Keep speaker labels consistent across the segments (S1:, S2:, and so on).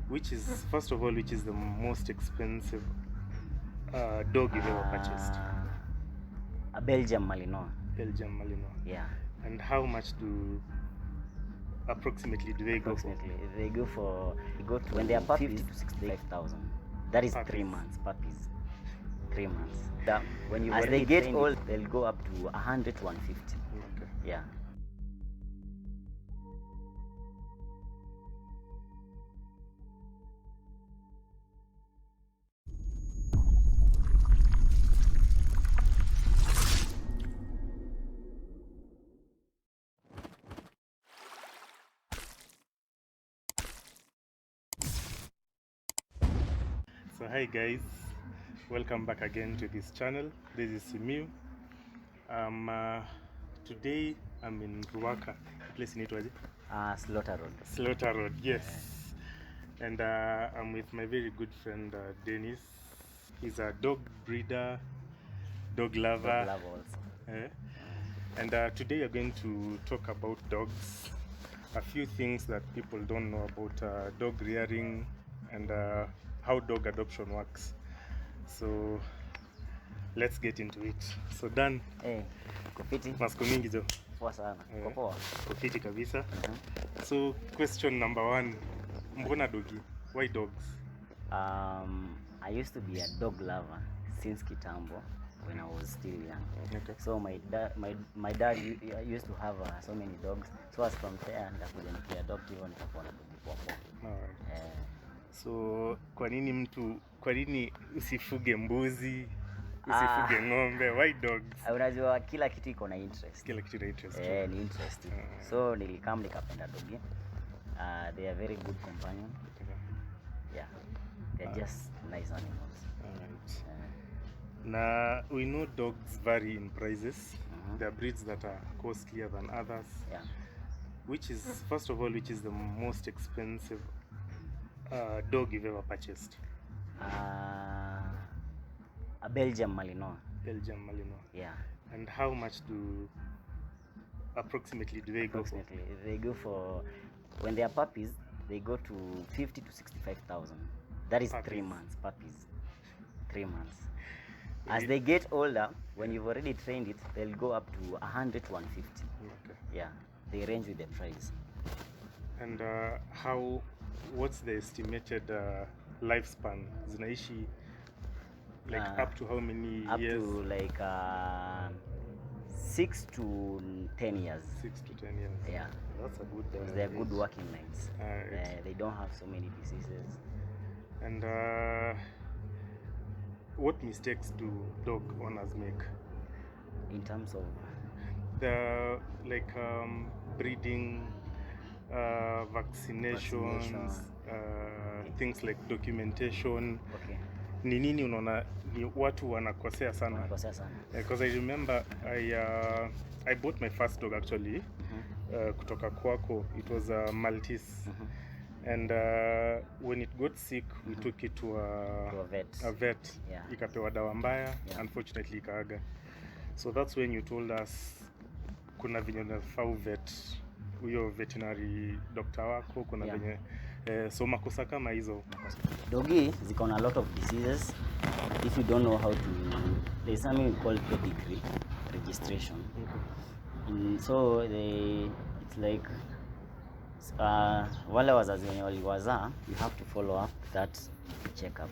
S1: Which is, first of all, which is the most expensive dog you've ever purchased?
S2: A Belgian Malinois.
S1: Belgian Malinois.
S2: Yeah.
S1: And how much approximately do they go for?
S2: They go to, when they are puppies, 50 to 65,000. That is
S1: Puppies.
S2: 3 months, puppies. 3 months. When as they get old, they'll go up to 100 to 150.
S1: Okay.
S2: Yeah.
S1: So hi guys, welcome back again to this channel. This is Simiu. Today I'm in Ruaka, place in Itwaji?
S2: Slaughter Road.
S1: Slaughter Road, yes. And I'm with my very good friend Dennis. He's a dog breeder, dog lover.
S2: Dog lover also.
S1: And today we're going to talk about dogs. A few things that people don't know about dog rearing and how dog adoption works. So let's get into it. So Dan,
S2: Kufiti.
S1: Masko mingi jo.
S2: Poa sana. Poa.
S1: Kufiti kabisa. So question number 1, mbona dogi? Why dogs?
S2: I used to be a dog lover since kitambo when I was still young.
S1: Okay.
S2: So my dad used to have so many dogs. So as from there ndakuja nikiadopt hivyo nikakuwa na dogi poa.
S1: Alright. So kwa nini usifuge mbuzi, usifuge ng'ombe? Why dogs?
S2: Unajua kila kitu iko na interest.
S1: Kila kitu na interest.
S2: Ni interest. So nikapenda dogi. They are very good companion. Yeah. They're just nice animals.
S1: Alright. Now we know dogs vary in prices. There are breeds that are costlier than others.
S2: Yeah.
S1: Which is, first of all, which is the most expensive dog you've ever purchased?
S2: A Belgian Malinois.
S1: Belgian Malinois.
S2: Yeah.
S1: And how much approximately do they go for?
S2: They go for, when they are puppies, they go to 50 to 65,000. That is puppies. 3 months, puppies. 3 months. As they get older, when you've already trained it, they'll go up to 100 to 150.
S1: Okay.
S2: Yeah, they range with the price.
S1: And what's the estimated lifespan? Zinaishi like up to how many years?
S2: Up to like 6 to 10 years.
S1: 6 to 10 years.
S2: Yeah.
S1: That's a good
S2: they're good working lines. They don't have so many diseases.
S1: And what mistakes do dog owners make?
S2: In terms of
S1: the breeding, vaccinations, things like documentation.
S2: Okay.
S1: Ni nini unaona ni watu wanakosea sana? Because I remember I bought my first dog actually kutoka kwako. It was a Maltese. And when it got sick, we took it to a vet.
S2: Yeah.
S1: Ikapewa dawa mbaya, unfortunately ikaaga. So that's when you told us kuna venye unafaa vet huyo veterinary doctor wako, kuna venye so makosa kama hizo.
S2: Dogi ziko na a lot of diseases. If you don't know how to, there's something called pedigree registration. So it's like wale wazazi wenye waliwazaa, you have to follow up that checkup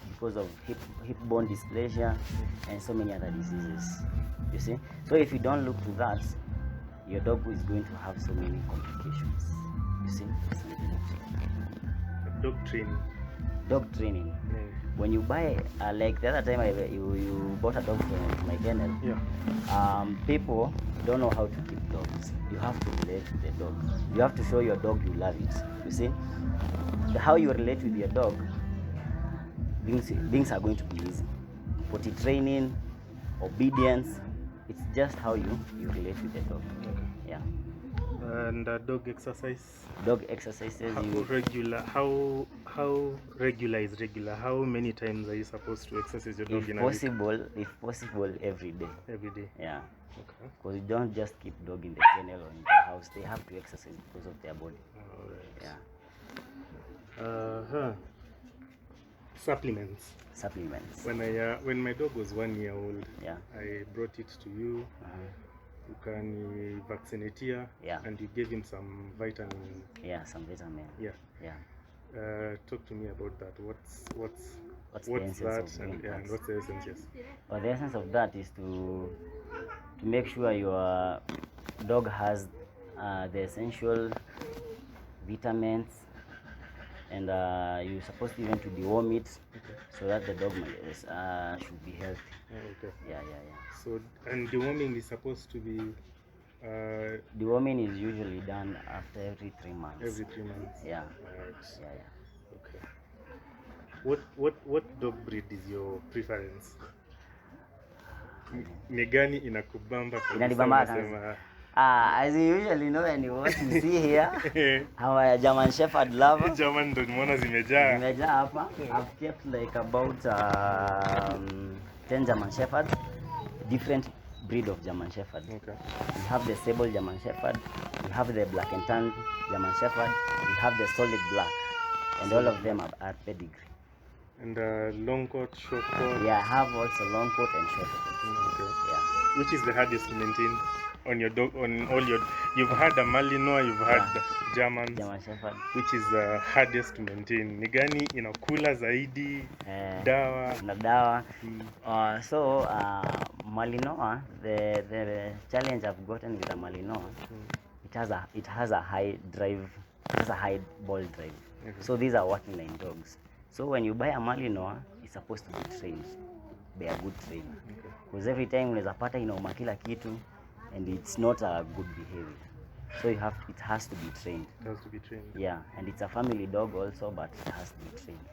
S2: because of hip bone dysplasia and so many other diseases, you see. So if you don't look to that, your dog is going to have so many complications, you see. Dog training. When you buy like the other time you bought a dog from my Kennel. People don't know how to keep dogs. You have to relate with the dog. You have to show your dog you love it, you see. How you relate with your dog, things are going to be easy. Potty training, obedience, it's just how you relate with the dog. Yeah.
S1: And dog exercise?
S2: Dog exercises.
S1: How regular is regular? How many times are you supposed to exercise your dog in a week?
S2: If possible, every day.
S1: Every day?
S2: Yeah.
S1: Okay.
S2: Because you don't just keep dog in the kennel or in the house. They have to exercise because of their body.
S1: Alright.
S2: Yeah.
S1: Supplements. When my dog was 1 year old, I brought it to you. You can vaccinate here, and you gave him some vitamin.
S2: Some vitamin.
S1: Talk to me about that. What's
S2: that?
S1: And what's the essence? Yes.
S2: Well, the essence of that is to make sure your dog has the essential vitamins, and you're supposed to even to deworm it, so that the dog should be healthy.
S1: Okay.
S2: Yeah.
S1: So, and deworming is supposed to be.
S2: Deworming is usually done after every 3 months.
S1: Every 3 months.
S2: Yeah.
S1: Right. Okay. What dog breed is your preference? Ni gani inakubamba kabisa?
S2: As you usually know, and what you see here, I'm a German Shepherd lover.
S1: German ndo nimeona zimejaa
S2: hapa. I've kept like about 10 German Shepherds, different breed of German Shepherd.
S1: Okay.
S2: We have the sable German Shepherd, we have the black and tan German Shepherd, we have the solid black, and all of them are pedigree.
S1: And long coat, short coat?
S2: Yeah, I have also long coat and short coat.
S1: Okay.
S2: Yeah.
S1: Which is the hardest to maintain on your dog? You've had a Malinois, you've had German
S2: Shepherd.
S1: Which is the hardest to maintain? Ni gani inakula zaidi? Dawa?
S2: Na dawa. So Malinois, the challenge I've gotten with the Malinois, it has a high ball drive. Okay. So these are working line dogs. So when you buy a Malinois, it's supposed to be trained. They are good trained. Because every time unaweza pata inauma kila kitu, and it's not a good behavior. So it has to be trained.
S1: It has to be trained.
S2: Yeah, and it's a family dog also, but it has to be trained.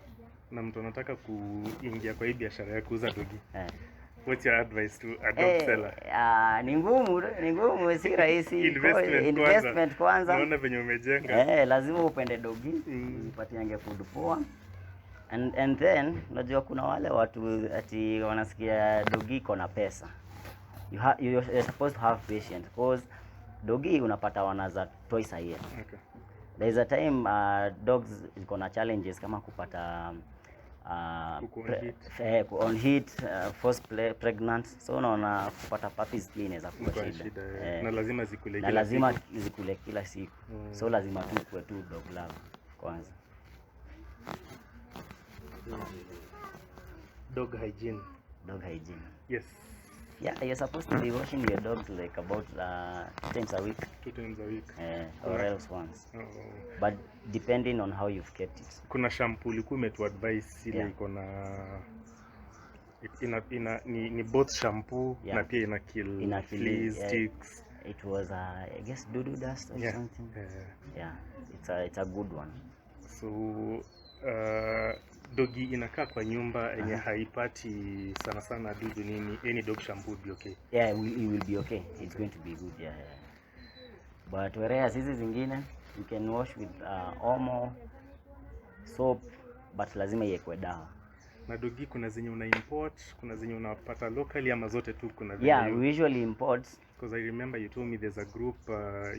S1: Na mtu anataka kuingia kwa hii biashara ya kuuza dogi. What's your advice to a dog seller?
S2: Ni ngumu, si rahisi. Investment kwanza.
S1: Naona venye umejenga.
S2: Lazima upende dogi, upatiange food poa. And then unajua kuna wale watu ati wanasikia dogi iko na pesa. You're supposed to have patience, because dogi unapata wanaza twice a year.
S1: Okay.
S2: There is a time dogs iko na challenges kama kupata on heat, first pregnant, so unaona kupata puppies pia inaweza kuwa shida.
S1: Na lazima zikule kila siku. So lazima tu kuwe tu dog love kwanza. Dog hygiene. Yes.
S2: Yeah, you're supposed to be washing your dogs like about 2 times a week.
S1: 2 times a week.
S2: Or else once. But depending on how you've kept it.
S1: Kuna shampoo ulikuwa umetuadvise ile iko na ni both shampoo na pia ina kill fleas, ticks.
S2: It was I guess doodoo dust or something. Yeah. It's a good one.
S1: So dogi inakaa kwa nyumba yenye haipati sana dudu nini, any dog shampoo will be okay?
S2: Yeah, it will be okay. It's going to be good, yeah. But whereas hizi zingine you can wash with omo, soap, but lazima iwekwe dawa.
S1: Na dogi kuna zenye una import, kuna zenye unapata locally, ama zote tu kuna zenye?
S2: Yeah, we usually import.
S1: Because I remember you told me there's a group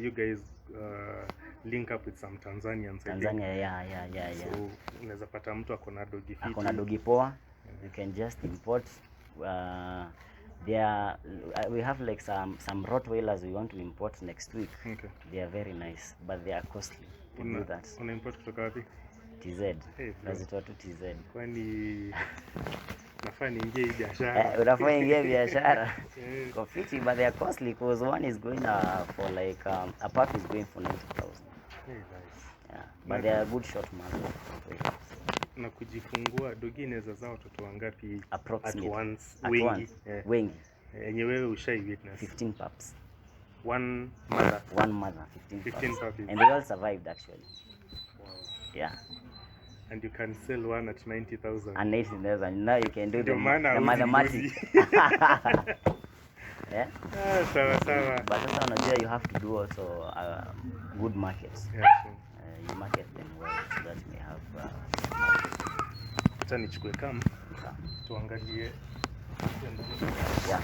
S1: you guys link up with some Tanzanians.
S2: Tanzania, yeah.
S1: So unaweza pata mtu akona dogi fiti.
S2: Akona dogi poa. You can just import. We have like some Rottweilers we want to import next week.
S1: Okay.
S2: They are very nice, but they are costly to do that.
S1: Una import kutoka wapi?
S2: TZ. Lazitoa tu TZ.
S1: Kwani nafaa niingie hii biashara?
S2: Unafaa ingie biashara. Confiti, but they are costly because one is going for like a pack is going for 90,000.
S1: Hey, nice.
S2: Yeah, but they are good short months.
S1: Na kujifungua dogi inaweza zaa watoto wangapi
S2: at once?
S1: Wengi. Yenye wewe ushai witness?
S2: 15 pups.
S1: One mother,
S2: 15
S1: puppies.
S2: And they all survived actually.
S1: Wow.
S2: Yeah.
S1: And you can sell one at 90,000.
S2: And 90,000. Now you can do the
S1: mathematics.
S2: Yeah.
S1: Sawa.
S2: But sasa unajua you have to do also good markets.
S1: Yeah, sure.
S2: You market them well so that you may have
S1: acha nichukue kama tuangalie.
S2: Yeah.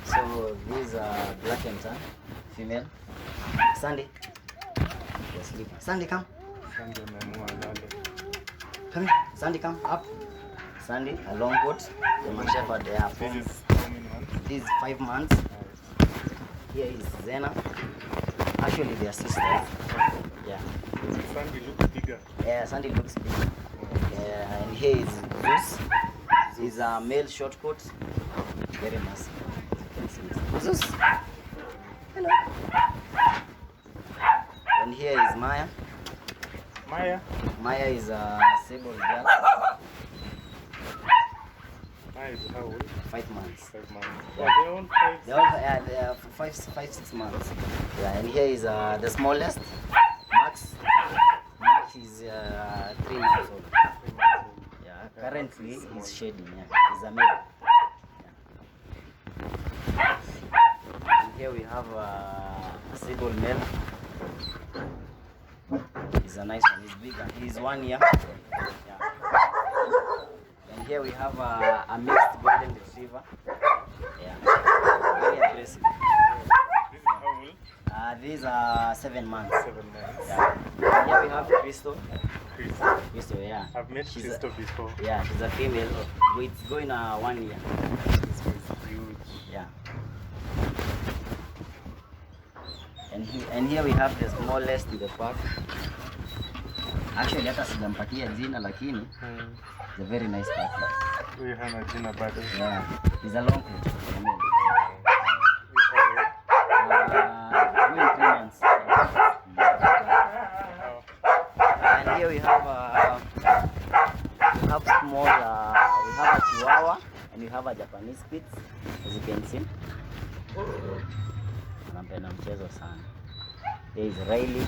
S2: So these are black and tan female. Sandy. You're sleeping. Sandy, come.
S1: Sandy ameamua alale.
S2: Come here. Sandy, come up. Sandy, a long coat. German Shepherd, they have
S1: This is how many months?
S2: This is 5 months. Here is Zena. Actually, they are sisters. Yeah.
S1: Sandy looks bigger.
S2: Yeah, Sandy looks big. Yeah, and here is Zeus. He's a male short coat. Very massive. Zeus. Hello. And here is Maya.
S1: Maya?
S2: Maya is a sable girl.
S1: Maya is how old?
S2: 5 months.
S1: 5 months.
S2: Yeah.
S1: Oh, they're all 5.
S2: They all, yeah, they are 5-6 months. Yeah, and here is the smallest, Max. Max is 3 months old.
S1: 3 months old.
S2: Yeah, currently he's shedding. Yeah, he's a male. Yeah. And here we have a sable male. He's a nice one. He's bigger. He's 1 year. Yeah. And here we have a mixed golden retriever. Yeah. Very aggressive.
S1: This is how old?
S2: These are 7 months.
S1: 7 months.
S2: Yeah. And here we have Crystal.
S1: Crystal.
S2: Crystal, yeah.
S1: I've met
S2: She's
S1: Crystal before.
S2: Yeah, she's a female. It's going 1 year.
S1: This is huge.
S2: Yeah. And here we have the smallest in the pack. Actually, hata sijampatia jina lakini it's a very nice puppy.
S1: Huyu hana jina bado.
S2: Yeah, he's a long coat. Going 3 months. And here we have small. We have a Chihuahua and we have a Japanese Spitz, as you can see. Anampenda mchezo sana. There is Riley.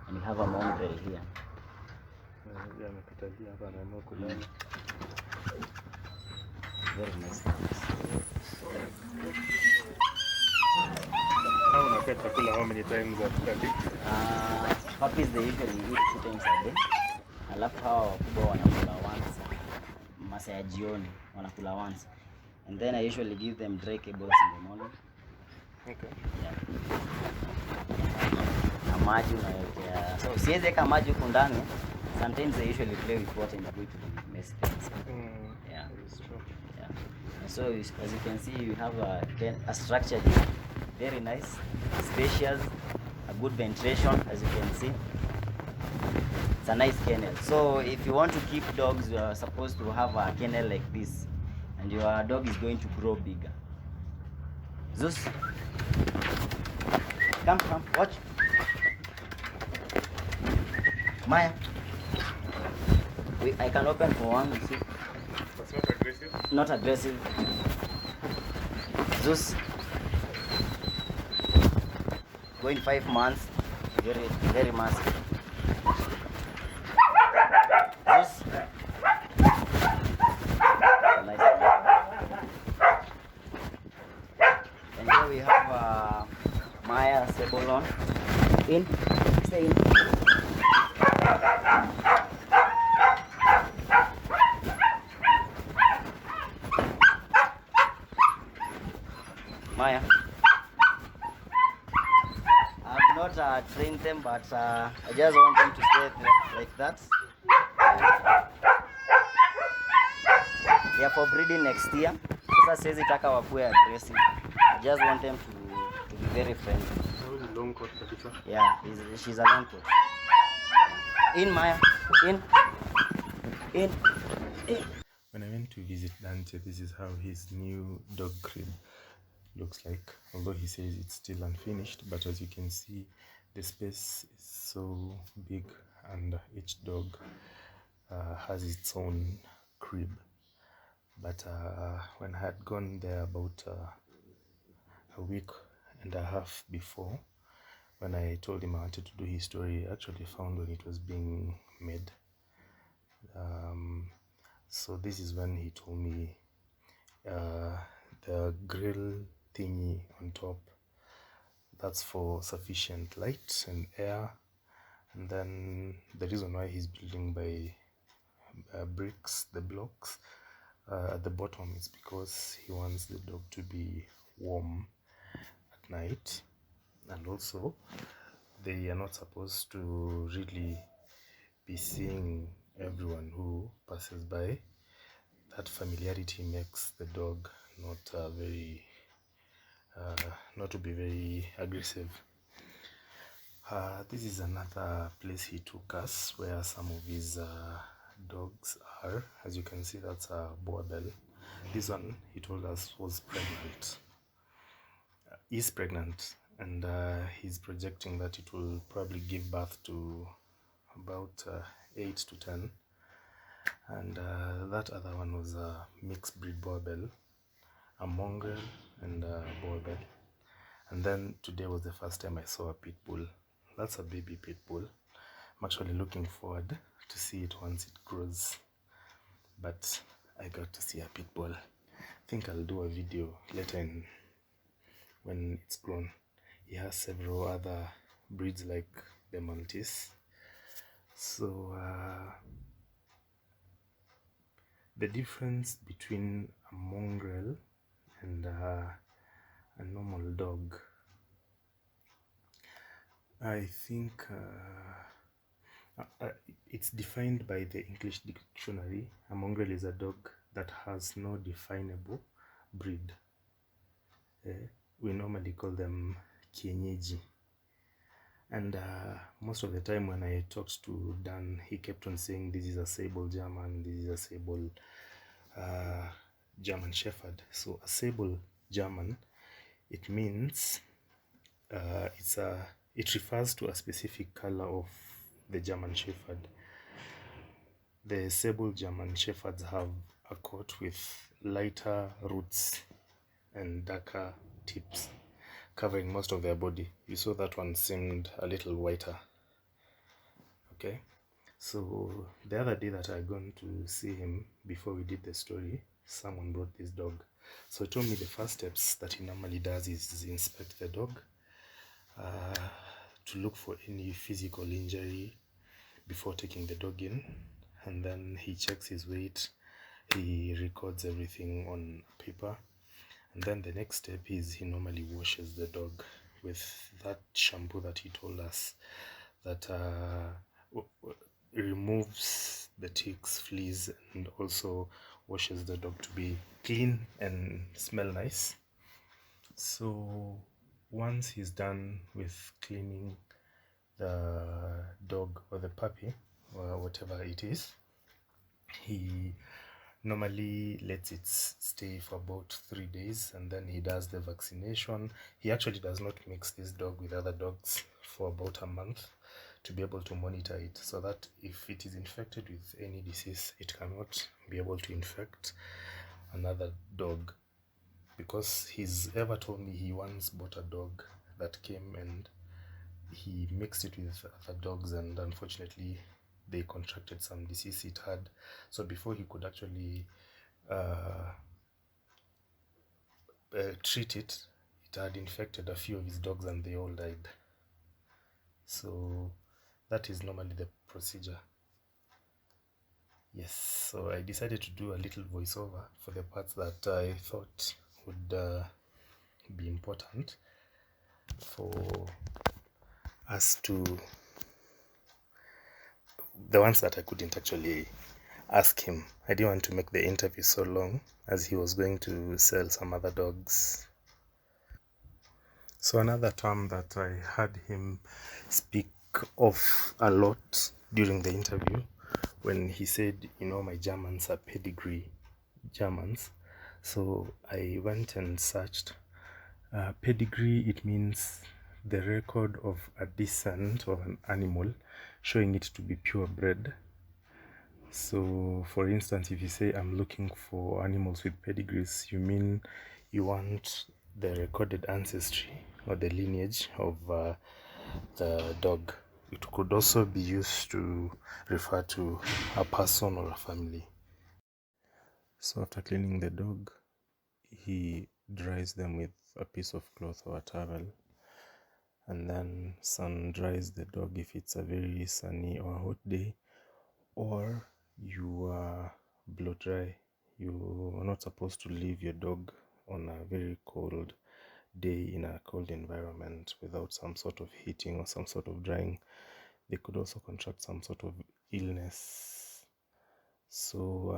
S2: And we have a mongrel here. Very nice.
S1: How unapea chakula how many times a day?
S2: Puppies they usually eat 2 times a day. Alafu hawa wakubwa wanakula once. Masaa ya jioni wanakula once. And then I usually give them dry kibbles in the morning.
S1: Okay.
S2: Yeah. Na maji unawekea. So siwezi weka maji huko ndani. Sometimes they usually play with water in the way to mess things. Yeah.
S1: It's true.
S2: Yeah. And so as you can see, you have a structure here. Very nice, spacious, a good ventilation, as you can see. It's a nice kennel. So if you want to keep dogs, you are supposed to have a kennel like this, and your dog is going to grow bigger. Zeus, come, watch. Maya, I can open for one. See?
S1: That's not aggressive?
S2: Not aggressive. Zeus, going 5 months, very massive. Zeus, nice. And here we have Maya Cebolon. In, stay in. Maya. I've not trained them, but I just want them to stay like that. They are for breeding next year. Sasa siwezi taka wakuwe aggressive. I just want them to be very friendly.
S1: Long coat kabisa.
S2: Yeah, she's a long coat. In, Maya. In.
S1: When I went to visit Dante, this is how his new dog crib looks like. Although he says it's still unfinished, but as you can see, the space is so big and each dog has its own crib. But when I had gone there about a week and a half before, when I told him I wanted to do his story, I actually found when it was being made. So this is when he told me the grill thingy on top, that's for sufficient light and air. And then the reason why he's building by bricks, the blocks at the bottom, is because he wants the dog to be warm at night, and also they are not supposed to really be seeing everyone who passes by. That familiarity makes the dog not to be very aggressive. This is another place he took us where some of his dogs are. As you can see, that's a barbell. This one, he told us, was pregnant. Is pregnant, and he's projecting that it will probably give birth to about 8 to 10. And that other one was a mixed breed barbell, a mongrel and a barbell. And then today was the first time I saw a pit bull. That's a baby pit bull. I'm actually looking forward to see it once it grows, but I got to see a pit bull. I think I'll do a video later when it's grown. He has several other breeds like the Maltese. So the difference between a mongrel and a normal dog, I think it's defined by the English dictionary. A mongrel is a dog that has no definable breed. We normally call them kienyeji. And most of the time when I talked to Dan, he kept on saying this is a sable German, this is a sable German Shepherd. So a sable German, it means it refers to a specific color of the German Shepherd. The sable German Shepherds have a coat with lighter roots and darker tips, covering most of their body. You saw that one seemed a little whiter. Okay, so the other day that I gone to see him, before we did the story, someone brought this dog. So he told me the first steps that he normally does is inspect the dog to look for any physical injury before taking the dog in, and then he checks his weight, he records everything on paper, and then the next step is he normally washes the dog with that shampoo that he told us that removes the ticks, fleas, and also washes the dog to be clean and smell nice. So once he's done with cleaning the dog or the puppy or whatever it is, he normally lets it stay for about 3 days, and then he does the vaccination. He actually does not mix this dog with other dogs for about a month to be able to monitor it, so that if it is infected with any disease, it cannot be able to infect another dog. Because he's ever told me he once bought a dog that came and he mixed it with other dogs, and unfortunately they contracted some disease it had. So before he could actually treat it, it had infected a few of his dogs and they all died. So that is normally the procedure. Yes, so I decided to do a little voiceover for the parts that I thought would be important for us to, the ones that I couldn't actually ask him. I didn't want to make the interview so long, as he was going to sell some other dogs. So another term that I heard him speak of a lot during the interview, when he said, my Germans are pedigree Germans. So I went and searched. Pedigree, it means the record of a descent of an animal, showing it to be purebred. So for instance, if you say I'm looking for animals with pedigrees, you mean you want the recorded ancestry or the lineage of the dog. It could also be used to refer to a person or a family. So after cleaning the dog, he dries them with a piece of cloth or a towel, and then sun dries the dog if it's a very sunny or hot day, or you blow dry. You are not supposed to leave your dog on a very cold day in a cold environment without some sort of heating or some sort of drying, they could also contract some sort of illness. So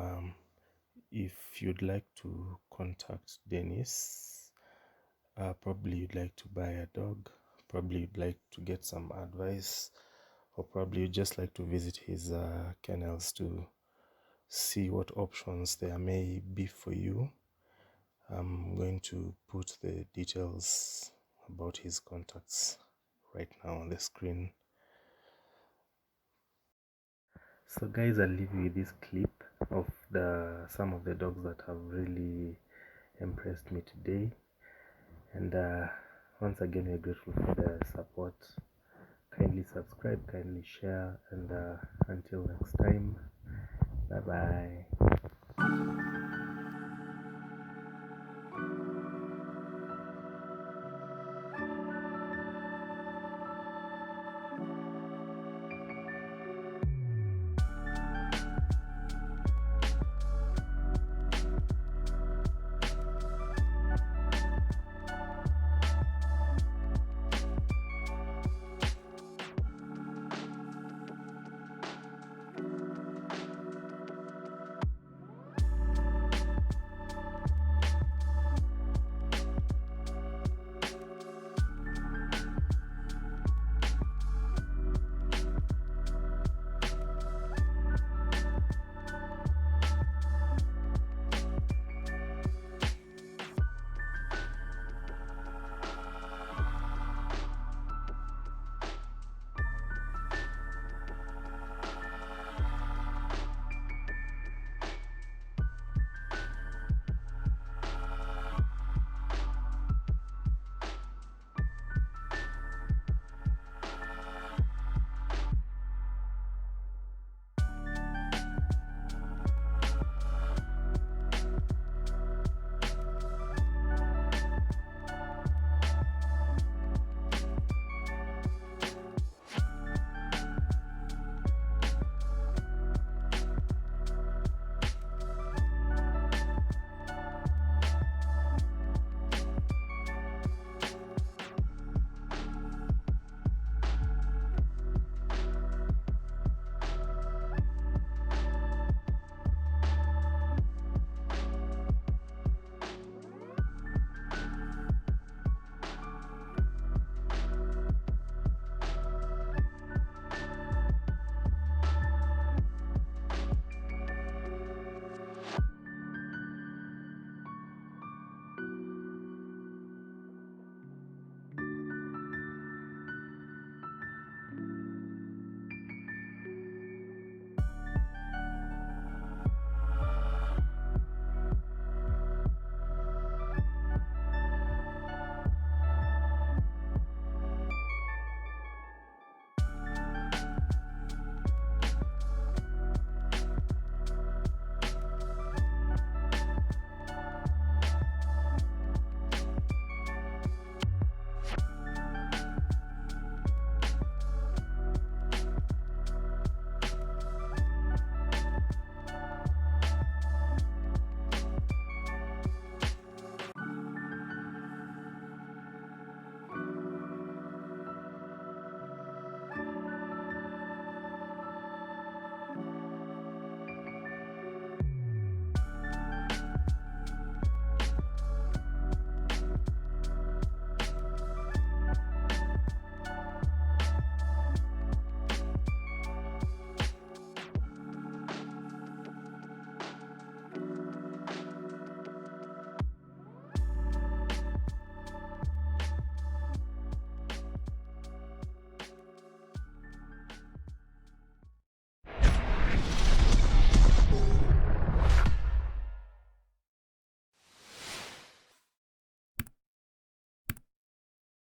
S1: if you'd like to contact Dennis, probably you'd like to buy a dog, probably you'd like to get some advice, or probably you'd just like to visit his kennels to see what options there may be for you. I'm going to put the details about his contacts right now on the screen. So guys, I'll leave you with this clip of some of the dogs that have really impressed me today. And once again, we're grateful for the support. Kindly subscribe, kindly share, and until next time, bye bye.